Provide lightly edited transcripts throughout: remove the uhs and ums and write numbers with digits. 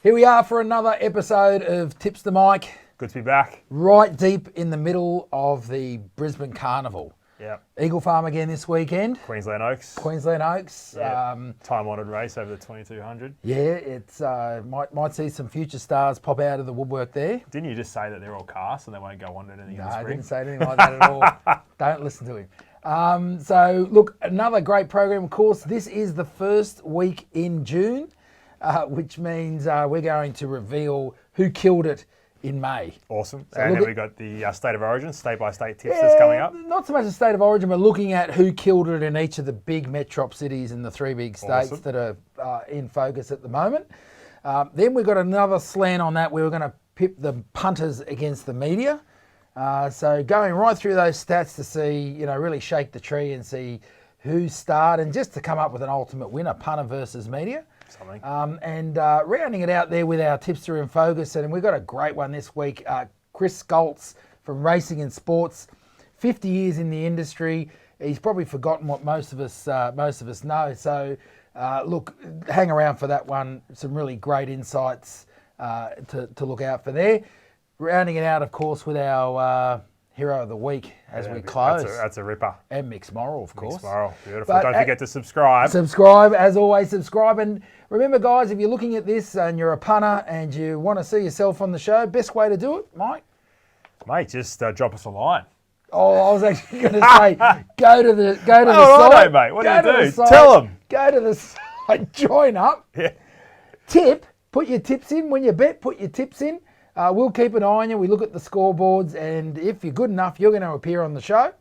Here we are for another episode of Tipster Mike. Good to be back. Right deep in the middle of the Brisbane Carnival. Yeah. Eagle Farm again this weekend. Queensland Oaks. Yeah. Time-honoured race over the 2200. Yeah, it's might see some future stars pop out of the woodwork there. Didn't you just say that they're all cast and they won't go on to anything in the No, spring? I didn't say anything like that at all. Don't listen to him. So, look, another great program. Of course, this is the first week in June, which means we're going to reveal who killed it in May. Awesome. So and then we've got the State of Origin, state-by-state tipsters coming up. Not so much the State of Origin, but looking at who killed it in each of the big metrop cities in the three big states that are in focus at the moment. Then we've got another slant on that where we're going to pit the punters against the media. So going right through those stats to see, really shake the tree and see who starred and just to come up with an ultimate winner, punter versus media. And rounding it out there with our tipster in focus, and we've got a great one this week. Chris Scholtz from Racing and Sports, 50 years in the industry. He's probably forgotten what most of us know. So look, hang around for that one. Some really great insights to look out for there. Rounding it out, of course, with our hero of the week as we close. That's a ripper. And Mick's Moral, of course. Mick's Moral, beautiful. Don't forget to subscribe. Subscribe, as always, subscribe. And remember, guys, if you're looking at this and you're a punter and you want to see yourself on the show, best way to do it, Mike? Mate, just drop us a line. Oh, I was actually going to say, go to the site. I know, mate. What do you do? Tell them. Go to the site, join up. Yeah. Tip, put your tips in. When you bet, put your tips in. We'll keep an eye on you. We look at the scoreboards, and if you're good enough, you're going to appear on the show.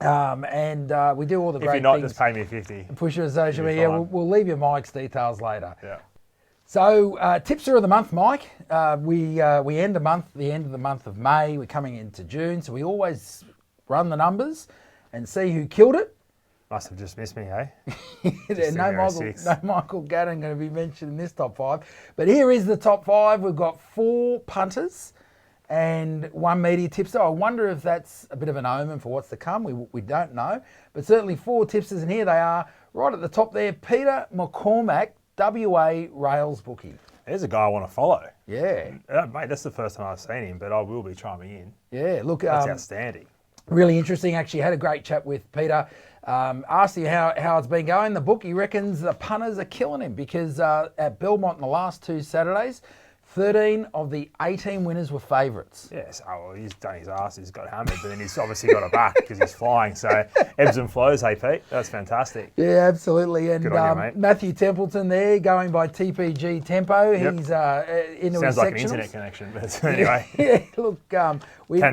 And we do all the great things. If you're not, just pay me 50. Push it on social media. We'll leave you Mike's details later. Yeah. So, tipster of the month, Mike. We end the end of the month of May. We're coming into June, so we always run the numbers and see who killed it. Must have just missed me, eh? No Michael Gannon going to be mentioned in this top five. But here is the top five. We've got 4 punters and 1 media tipster. I wonder if that's a bit of an omen for what's to come. We don't know. But certainly 4 tipsters, and here they are. Right at the top there, Peter McCormack, WA Rails bookie. There's a guy I want to follow. Yeah. Mate, that's the first time I've seen him, but I will be chiming in. Yeah, look. That's outstanding. Really interesting. Actually, had a great chat with Peter. Asked him how it's been going. The book, he reckons the punters are killing him because at Belmont in the last 2 Saturdays, 13 of the 18 winners were favourites. Yes, he's done his arse, he's got hammered, but then he's obviously got it back because he's flying. So ebbs and flows, hey Pete, that's fantastic. Yeah, absolutely. And good on you, mate. Matthew Templeton there, going by TPG Tempo. Yep. He's into sounds his like sectionals. An internet connection, but anyway. Yeah, look, can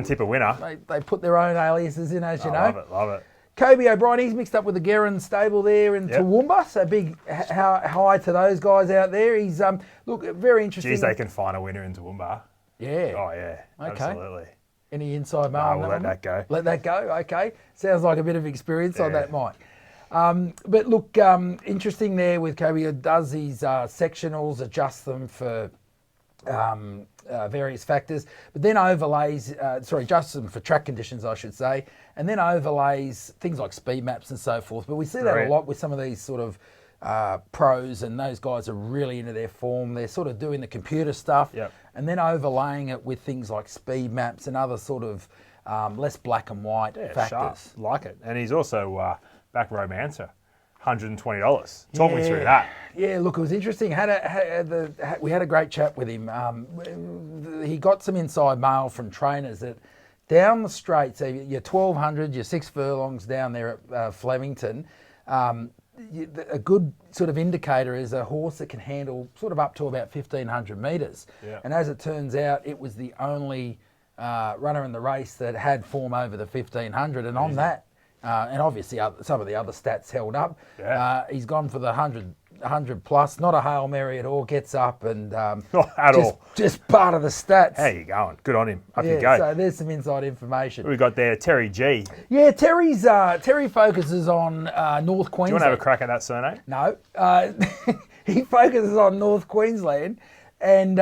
tip a winner. They put their own aliases in, as you know. Love it. Kobe O'Brien, he's mixed up with the Guerin stable there in Toowoomba. So big hi to those guys out there. He's, look, very interesting. Geez, they can find a winner in Toowoomba. Yeah. Oh, yeah. Okay. Absolutely. Any inside mail? We'll let that go. Let that go, okay. Sounds like a bit of experience on that, Mike. But look, interesting there with Kobe. He does these sectionals, adjust them for various factors, but then overlays, adjusts them for track conditions, I should say, and then overlays things like speed maps and so forth. But we see that a lot with some of these sort of pros, and those guys are really into their form. They're sort of doing the computer stuff and then overlaying it with things like speed maps and other sort of less black and white factors. Sharp. Like it. And he's also back romancer. $120. Talk me through that. Yeah, look, it was interesting. We had a great chat with him. He got some inside mail from trainers that down the straight, so your 1200, your 6 furlongs down there at Flemington, a good sort of indicator is a horse that can handle sort of up to about 1,500 metres. Yeah. And as it turns out, it was the only runner in the race that had form over the 1,500, and on that, and obviously some of the other stats held up. Yeah. He's gone for the 100 plus, not a Hail Mary at all, gets up and just part of the stats. How you going? Good on him. Up you go. So there's some inside information. What we got there? Terry G. Yeah, Terry focuses on North Queensland. Do you want to have a crack at that surname? No. He focuses on North Queensland, and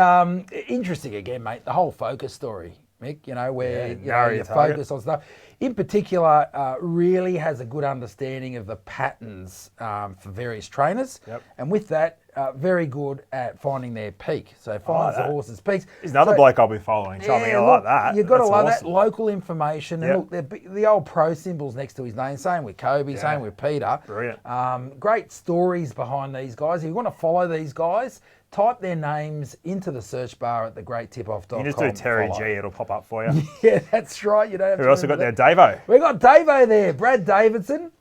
interesting again, mate, the whole focus story, Mick, where you focus on stuff. In particular, really has a good understanding of the patterns for various trainers. Yep. And with that, very good at finding their peak. So finds the horse's peaks. He's another bloke I'll be following. So I mean, I like that. You've got to love awesome. that local information. And look, the old pro symbols next to his name. Same with Kobe, same with Peter. Brilliant. Great stories behind these guys. If you want to follow these guys, type their names into the search bar at thegreattipoff.com. You just do Terry G, it'll pop up for you. Yeah, that's right. You don't have Who to else we got there? Davo. We got Davo there, Brad Davidson.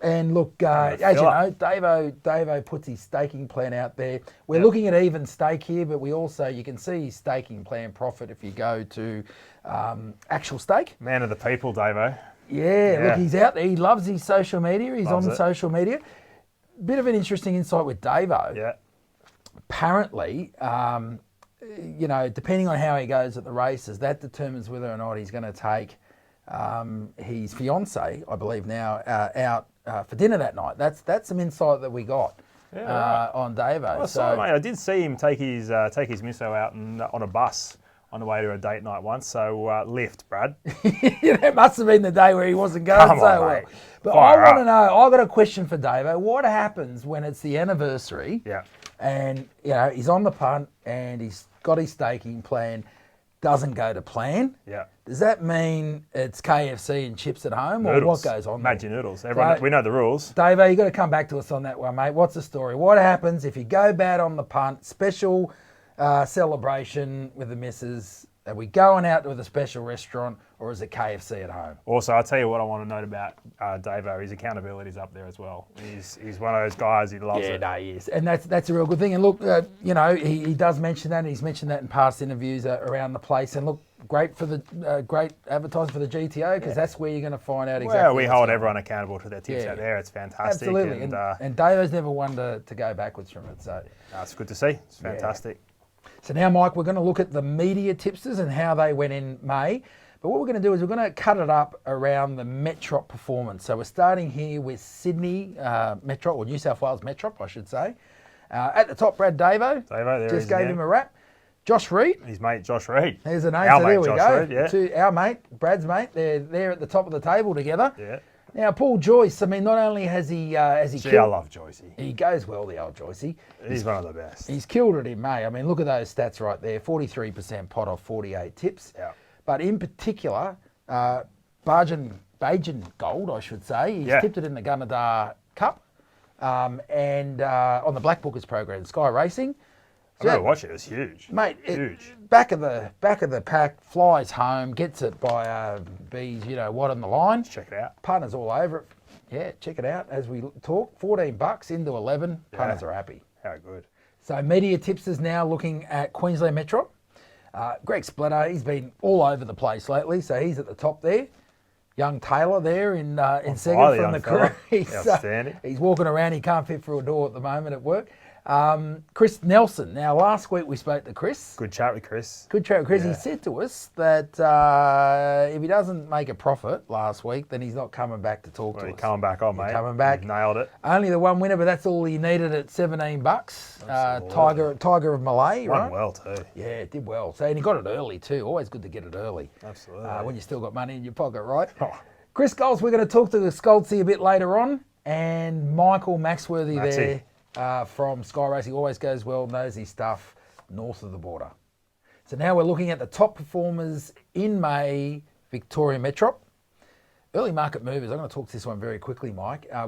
And look, as you know, Davo puts his staking plan out there. We're looking at even stake here, but we also, you can see his staking plan profit if you go to actual stake. Man of the people, Davo. Yeah, look, he's out there. He loves his social media. He's on social media. Bit of an interesting insight with Davo. Yeah. Apparently, you know, depending on how he goes at the races, that determines whether or not he's going to take his fiancée, I believe now, out for dinner that night. That's some insight that we got on Davo. Well, so, mate, I did see him take his misso out on a bus on the way to a date night once. So lift, Brad. That must have been the day where he wasn't going so well. But I want to know. I got a question for Davo. What happens when it's the anniversary? Yeah. And you know he's on the punt and he's got his staking plan. Doesn't go to plan. Yeah. Does that mean it's KFC and chips at home, or what goes on there? Maggi noodles. Everyone, we know the rules. Davo, you got to come back to us on that one, mate. What's the story? What happens if you go bad on the punt? Special celebration with the missus? Are we going out with a special restaurant, or is it KFC at home? Also, I'll tell you what I want to note about Davo. His accountability's up there as well. He's one of those guys. He loves it. Yeah, no, he is, and that's a real good thing. And look, you know, he does mention that, and he's mentioned that in past interviews around the place. And look, great for the great advertising for the GTO, because that's where you're going to find out exactly. Well, we hold everyone accountable to their tips out there. It's fantastic. Absolutely, and Davo's never one to go backwards from it. So it's good to see. It's fantastic. So now, Mike, we're going to look at the media tipsters and how they went in May. But what we're going to do is we're going to cut it up around the Metrop performance. So we're starting here with Sydney Metrop, or New South Wales Metrop, I should say. At the top, Brad Davo. There just gave him a rap. Josh Reed. His mate, Josh Reed. There's a name. Our so mate, there we Josh go. Reed, yeah. Our mate, Brad's mate. They're at the top of the table together. Yeah. Now, Paul Joyce, I mean, not only has he killed... I love Joycey. He goes well, the old Joycey. He's one of the best. He's killed it in May. I mean, look at those stats right there. 43% pot off 48 tips. Yeah. But in particular, Bajan Gold, I should say, he's tipped it in the Gunnedah Cup and on the Black Bookers program, Sky Racing. I remember watching it. It was huge. Mate, huge. Back of the pack, flies home, gets it by B's, you know what, on the line. Let's check it out. Punters all over it. Yeah, check it out as we talk. $14 into 11. Punters are happy. How good. So Media Tipsters now looking at Queensland Metro. Greg Splitter, he's been all over the place lately, so he's at the top there. Young Taylor there in second from the crew. Outstanding. He's walking around. He can't fit through a door at the moment at work. Chris Nelson. Now, last week we spoke to Chris. Good chat with Chris. Yeah. He said to us that if he doesn't make a profit last week, then he's not coming back to talk to us. Coming back on, mate. Coming back. You've nailed it. Only the one winner, but that's all he needed at $17. Tiger of Malay, right? Won well too. Yeah, it did well. So, and he got it early too. Always good to get it early. Absolutely. When you still got money in your pocket, right? Chris Scholtz, we're going to talk to the Scholtz a bit later on. And Michael Maxworthy there. From Sky Racing, always goes well, knows his stuff north of the border. So now we're looking at the top performers in May, Victoria Metrop. Early market movers, I'm going to talk to this one very quickly, Mike. A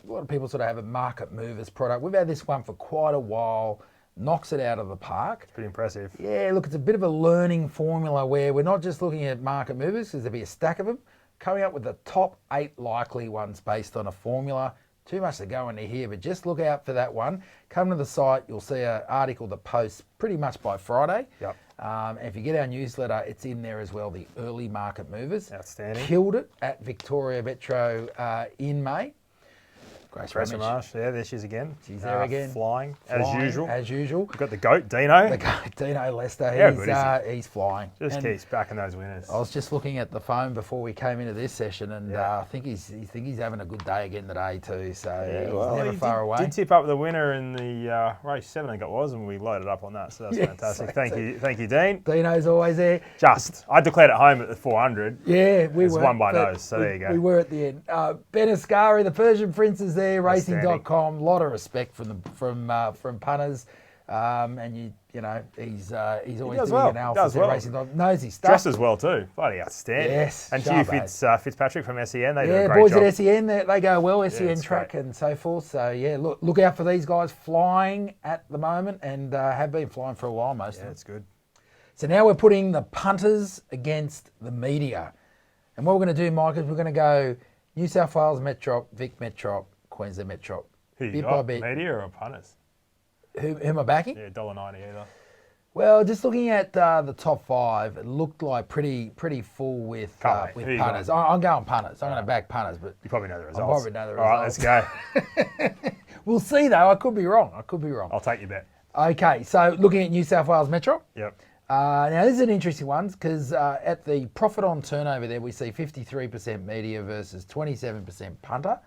lot of people sort of have a market movers product. We've had this one for quite a while, knocks it out of the park. It's pretty impressive. Yeah, look, it's a bit of a learning formula where we're not just looking at market movers, because there'll be a stack of them, coming up with the top 8 likely ones based on a formula. Too much to go into here, but just look out for that one. Come to the site, you'll see an article that posts pretty much by Friday. Yep. And if you get our newsletter, it's in there as well, the early market movers. Outstanding. Killed it at Victoria Metro in May. Grace Ramage, there she is again. She's there again. Flying, as usual. As usual. We've got the GOAT, Dino. The GOAT, Dino Lester. How good is he? He's flying. Just keeps backing those winners. I was just looking at the phone before we came into this session, and I think he's having a good day again today too. So he's never far away. Did tip up the winner in the race 7, I think it was, and we loaded up on that. So that's fantastic. Thank you, Dean. Dino's always there. I declared at home at the 400. Yeah, we were. Won by nose. So there you go. We were at the end. Ben Ascari, the Persian Prince, is there, Outstanding. racing.com. A lot of respect from punters. And he's always does doing well. analysis Does at well. racing.com. Knows his stuff. Dresses well too. Bloody outstanding. Yes, And sharp Hugh Fitzpatrick from SEN, they do a Yeah, great boys job. at SEN, they go well, SEN it's track great. and so forth. So, yeah, look out for these guys flying at the moment and have been flying for a while, most of Yeah, them. it's good. So now we're putting the punters against the media. And what we're going to do, Mike, is we're going to go New South Wales Metrop, Vic Metrop, Queensland Metrop. Who you bit got? by bit. Media or punters? Who am I backing? Yeah, $1.90 either. Well, just looking at the top five, it looked like pretty full with Can't wait. Who you punters. got? I'm going punters. I'm going to back punters, but You probably know the results. probably know the All right, let's go. we'll see though. I could be wrong. I'll take your bet. Okay, so looking at New South Wales Metro. Yep. Now this is an interesting one because at the profit on turnover there we see 53% media versus 27% punter.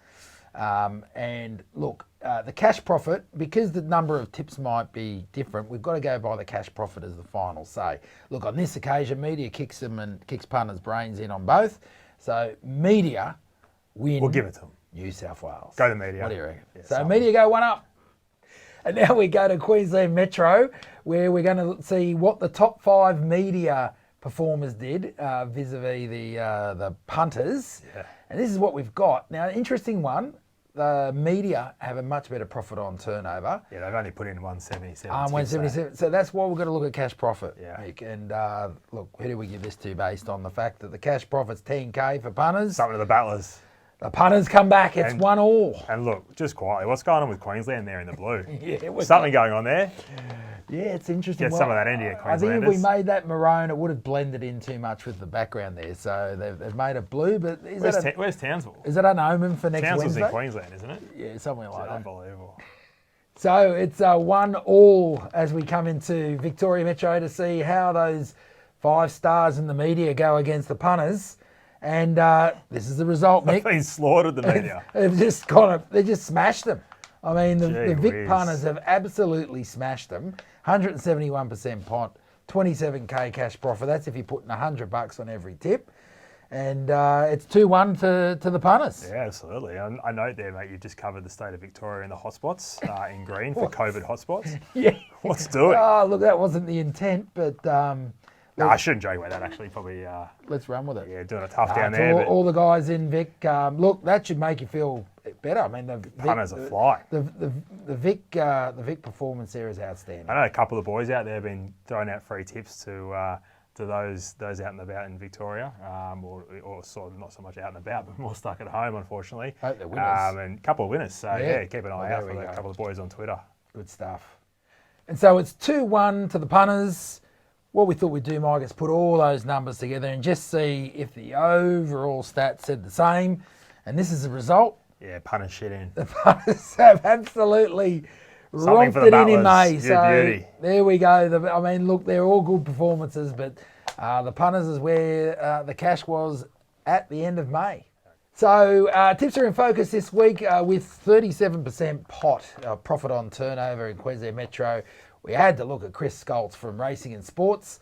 And look, the cash profit, because the number of tips might be different, we've got to go by the cash profit as the final say. Look, on this occasion, media kicks punters' brains in on both. So media win. We'll give it to them. New South Wales. Go to media. What do you reckon? Yeah, So something. media go one up. And now we go to Queensland Metro, where we're going to see what the top five media performers did vis-a-vis the punters. Yeah. And this is what we've got. Now, interesting one. The media have a much better profit on turnover. Yeah, they've only put in 177. 177. So that's why we've got to look at cash profit, Yeah. Mick. And look, who do we give this to based on the fact that the cash profit's 10K for punters? Something to the battlers. The punters come back. It's 1-1. And look, just quietly, what's going on with Queensland there in the blue? Yeah, Something going on there. Yeah, it's interesting. Get some of that India, I think if we Queenslanders. made that maroon, it would have blended in too much with the background there. So they've made it blue, but Where's Townsville? is that an omen for next Townsville's Wednesday? in Queensland, isn't it? Yeah, something like that. Unbelievable. So it's 1-1 as we come into Victoria Metro to see how those 5 stars in the media go against the punters. And this is the result, They've Mick. been slaughtered, the media. They just smashed them. I mean, the Gee Vic whiz. punters have absolutely smashed them. 171% pot, 27K cash profit. That's if you're putting $100 on every tip. And it's 2-1 to the punters. Yeah, absolutely. I note there, mate, you've just covered the state of Victoria and the hotspots in green for COVID hotspots. Yeah. Let's do it. Oh, look, that wasn't the intent, but No, I shouldn't joke about that, actually. Probably, let's run with it. yeah, doing it tough down To there. But all the guys in Vic, look, that should make you feel better. I mean, the punters are flying. The Vic performance there is outstanding. I know a couple of boys out there have been throwing out free tips to those out and about in Victoria, or sort of not so much out and about, but more stuck at home, unfortunately. Hope they're winners. And a couple of winners. So yeah, keep an eye There out we for a go. couple of boys on Twitter. Good stuff. And so it's 2-1 to the punters. What we thought we'd do, Mike, is put all those numbers together and just see if the overall stats said the same. And this is the result. Yeah, punters shit in. The punters have absolutely Something romped for the it in May. battlers. So Yeah, beauty. there we go. I mean, look, they're all good performances, but the punters is where the cash was at the end of May. So Tipster in focus this week with 37% profit on turnover in Queensland Metro. We had to look at Chris Scholtz from Racing and Sports.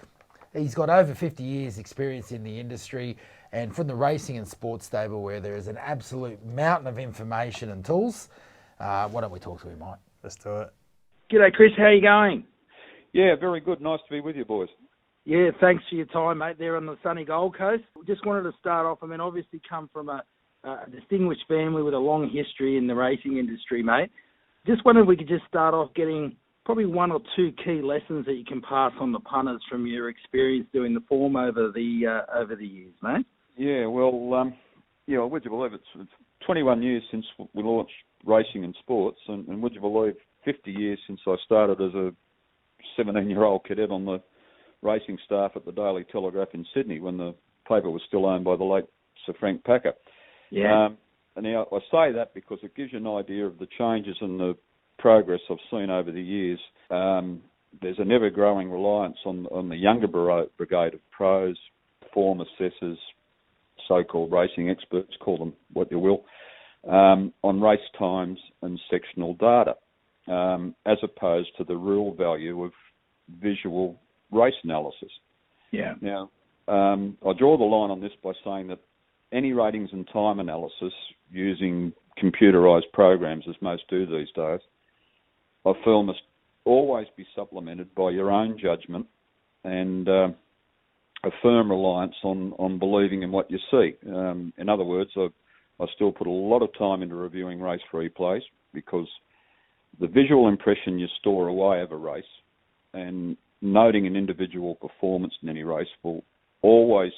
He's got over 50 years experience in the industry and from the racing and sports stable where there is an absolute mountain of information and tools. Why don't we talk to him, Mike? Let's do it. G'day, Chris. How you going? Yeah, very good. Nice to be with you, boys. Yeah, thanks for your time, mate, there on the sunny Gold Coast. Just wanted to start off, obviously come from a distinguished family with a long history in the racing industry, mate. Just wondered if we could just start off getting probably 1 or 2 key lessons that you can pass on the punters from your experience doing the form over the years, mate. Yeah, well, would you believe it's 21 years since we launched Racing and Sports, and would you believe 50 years since I started as a 17-year-old cadet on the racing staff at the Daily Telegraph in Sydney when the paper was still owned by the late Sir Frank Packer. Yeah. And now I say that because it gives you an idea of the changes and the progress I've seen over the years. There's an ever-growing reliance on the younger brigade of pros, form assessors, so-called racing experts, call them what you will, on race times and sectional data, as opposed to the real value of visual race analysis. Yeah. Now, I draw the line on this by saying that any ratings and time analysis using computerised programs as most do these days, I feel must always be supplemented by your own judgment and a firm reliance on believing in what you see. In other words, I still put a lot of time into reviewing race replays because the visual impression you store away of a race and noting an individual performance in any race will always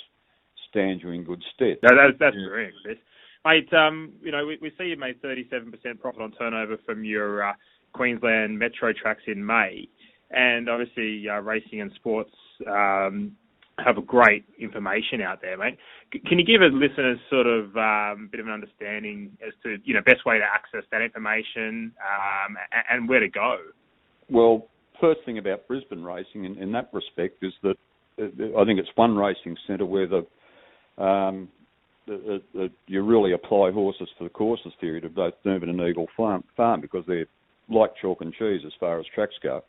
stand you in good stead. No, that's correct, Chris. Mate, we see you made 37% profit on turnover from your Queensland Metro tracks in May, and obviously racing and sports have a great information out there, mate. Can you give us listeners sort of a bit of an understanding as to best way to access that information and where to go? Well, first thing about Brisbane racing in that respect is that I think it's one racing centre where you really apply horses for the courses theory to both Doomben and Eagle Farm because they're like chalk and cheese as far as tracks go.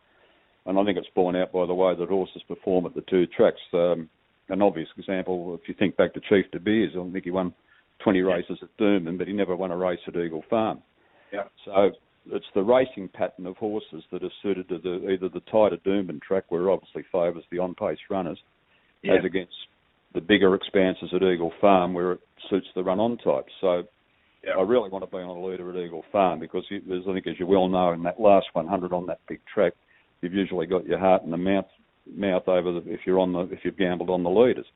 And I think it's borne out by the way that horses perform at the two tracks. An obvious example, if you think back to Chief De Beers, I think he won 20 races at Doomben, but he never won a race at Eagle Farm. Yeah. So it's the racing pattern of horses that are suited to either the tighter Doomben track, where it obviously favours the on-pace runners, as against the bigger expanses at Eagle Farm, where it suits the run-on types. So I really want to be on a leader at Eagle Farm because, I think, as you well know, in that last 100 on that big track, you've usually got your heart in the mouth over if you've gambled on the leaders.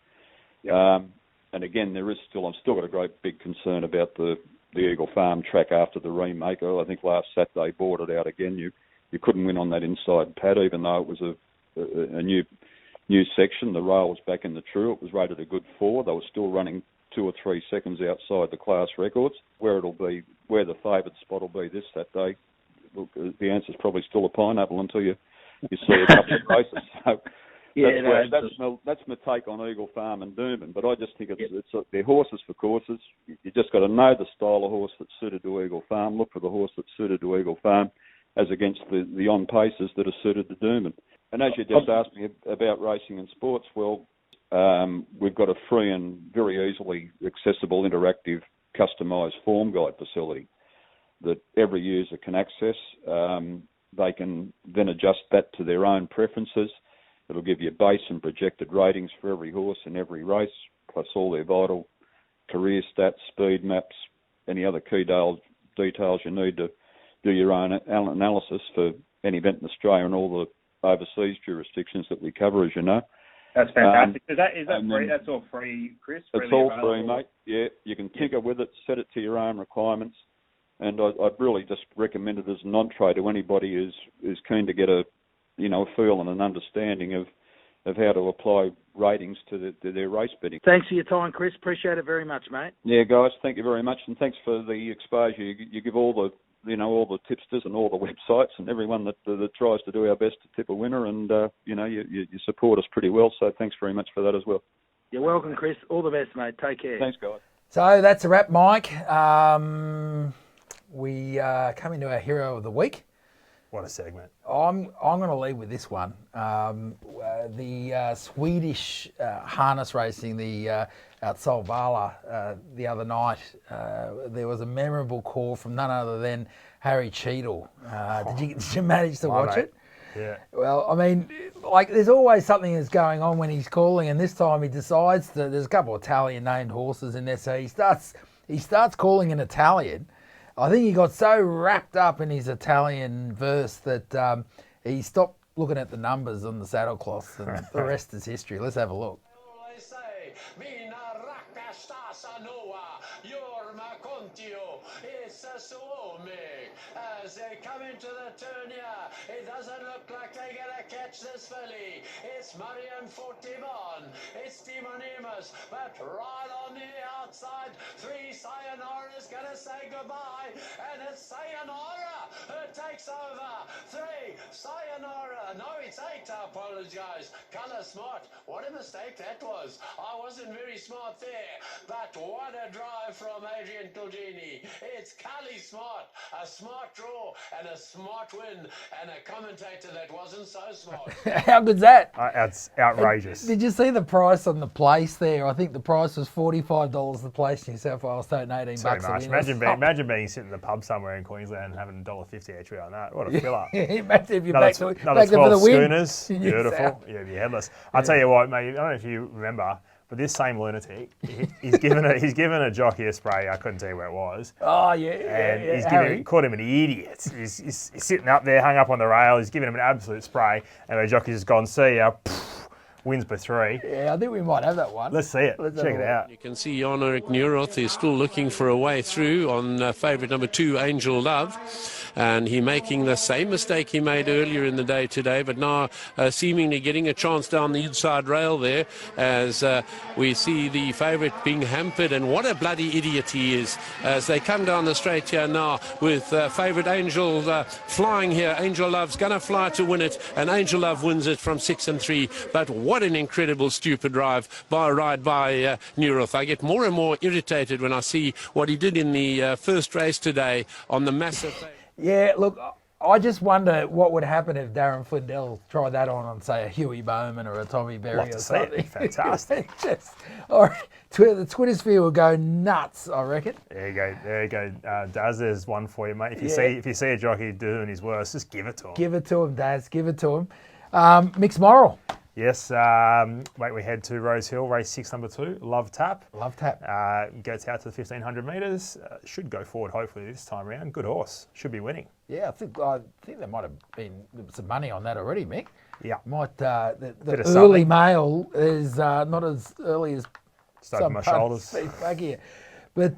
And again, I've still got a great big concern about the Eagle Farm track after the remake. I think last Saturday bought it out again. You couldn't win on that inside pad, even though it was a new section. The rail was back in the true. It was rated a good 4. They were still running 2 or 3 seconds outside the class records. Where the favoured spot will be this Saturday, look, the answer's probably still a pineapple until you see a couple of races. So that's my take on Eagle Farm and Doomben. But I just think they're horses for courses. You just got to know the style of horse that's suited to Eagle Farm. Look for the horse that's suited to Eagle Farm, as against the on paces that are suited to Doomben. And as you just asked me about racing and sports, well, we've got a free and very easily accessible, interactive, customised form guide facility that every user can access. They can then adjust that to their own preferences. It'll give you base and projected ratings for every horse in every race, plus all their vital career stats, speed maps, any other key details you need to do your own analysis for any event in Australia and all the overseas jurisdictions that we cover, as you know. That's fantastic. Is that free? That's all free, Chris? It's all free, mate. Yeah, you can tinker with it, set it to your own requirements. And I'd really just recommend it as an entree to anybody who's keen to get a feel and an understanding of how to apply ratings to their race betting. Thanks for your time, Chris. Appreciate it very much, mate. Yeah, guys, thank you very much, and thanks for the exposure you give all the tipsters and all the websites and everyone that tries to do our best to tip a winner, and you support us pretty well. So thanks very much for that as well. You're welcome, Chris. All the best, mate. Take care. Thanks, guys. So that's a wrap, Mike. We come into our hero of the week. What a segment. I'm going to lead with this one. The Swedish harness racing, the at Solvalla the other night, there was a memorable call from none other than Harry Cheadle. Did you manage to watch it? Yeah. Well, I mean, there's always something that's going on when he's calling, and this time he decides that there's a couple of Italian named horses in there, so he starts calling in Italian. I think he got so wrapped up in his Italian verse that he stopped looking at the numbers on the saddle cloth, and the rest is history. Let's have a look. As they come into the turn here, it doesn't look like they're going to catch this filly. It's Marian Fortimon, it's Timonimus, but right on the outside, 3 Sayonara is going to say goodbye, and it's Sayonara who takes over. 3 Sayonara, no, it's 8, I apologise. Colour Smart, what a mistake that was. I wasn't very smart there, but what What a drive from Adrian Kilgini. It's Carly Smart, a smart draw and a smart win, and a commentator that wasn't so smart. How good's that? It's outrageous. Did you see the price on the place there? I think the price was $45 the place, New South Wales State, and 18 So bucks a much. win. Imagine being sitting in the pub somewhere in Queensland and having $1.50 each way on that. What a filler. Imagine if you're Another, back there another for the 12 win. schooners. Beautiful. Yeah, be headless. I'll tell you what, mate. I don't know if you remember, but this same lunatic, he's given a jockey a spray. I couldn't tell you where it was. Oh, yeah. And he's called him an idiot. He's sitting up there, hung up on the rail. He's giving him an absolute spray. And the jockey's just gone, see ya. Wins by 3. Yeah, I think we might have that one. Let's see it. Check it out. You can see Jan Erik Neuroth is still looking for a way through on favourite number 2, Angel Love. And he making the same mistake he made earlier in the day today, but now seemingly getting a chance down the inside rail there as we see the favourite being hampered. And what a bloody idiot he is as they come down the straight here now with favourite Angel flying here. Angel Love's going to fly to win it, and Angel Love wins it from 6 and 3. But what an incredible stupid ride by Neuroth. I get more and more irritated when I see what he did in the first race today on the massive thing. Yeah, look, I just wonder what would happen if Darren Flindell tried that on, say, a Huey Bowman or a Tommy Berry Love or to see something. it. Fantastic. All right, the Twitter sphere will go nuts, I reckon. There you go. Daz, there's one for you, mate. If you see a jockey doing his worst, just give it to him. Give it to him, Daz. Give it to him. Mixed moral. Yes, wait, we head to Rosehill, race 6, number 2, Love Tap. Love Tap. Gets out to the 1,500 metres. Should go forward, hopefully, this time around. Good horse. Should be winning. Yeah, I think there might have been some money on that already, Mick. Yeah. Might the Bit of early something. mail is not as early as Stoked some my punters shoulders. back here. But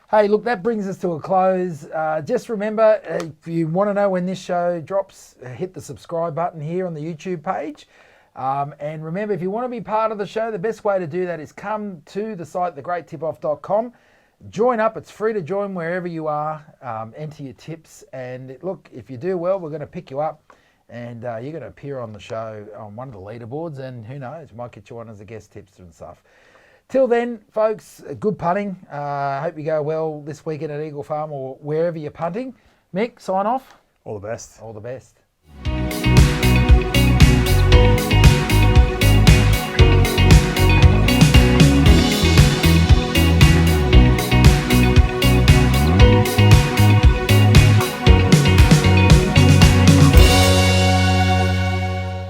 hey, look, that brings us to a close. Just remember, if you want to know when this show drops, hit the subscribe button here on the YouTube page. And remember, if you want to be part of the show, the best way to do that is come to the site, thegreattipoff.com. Join up. It's free to join wherever you are. Enter your tips. And look, if you do well, we're going to pick you up. And you're going to appear on the show on one of the leaderboards. And who knows, might get you on as a guest tipster and stuff. Till then, folks, good punting. Hope you go well this weekend at Eagle Farm or wherever you're punting. Mick, sign off. All the best. All the best.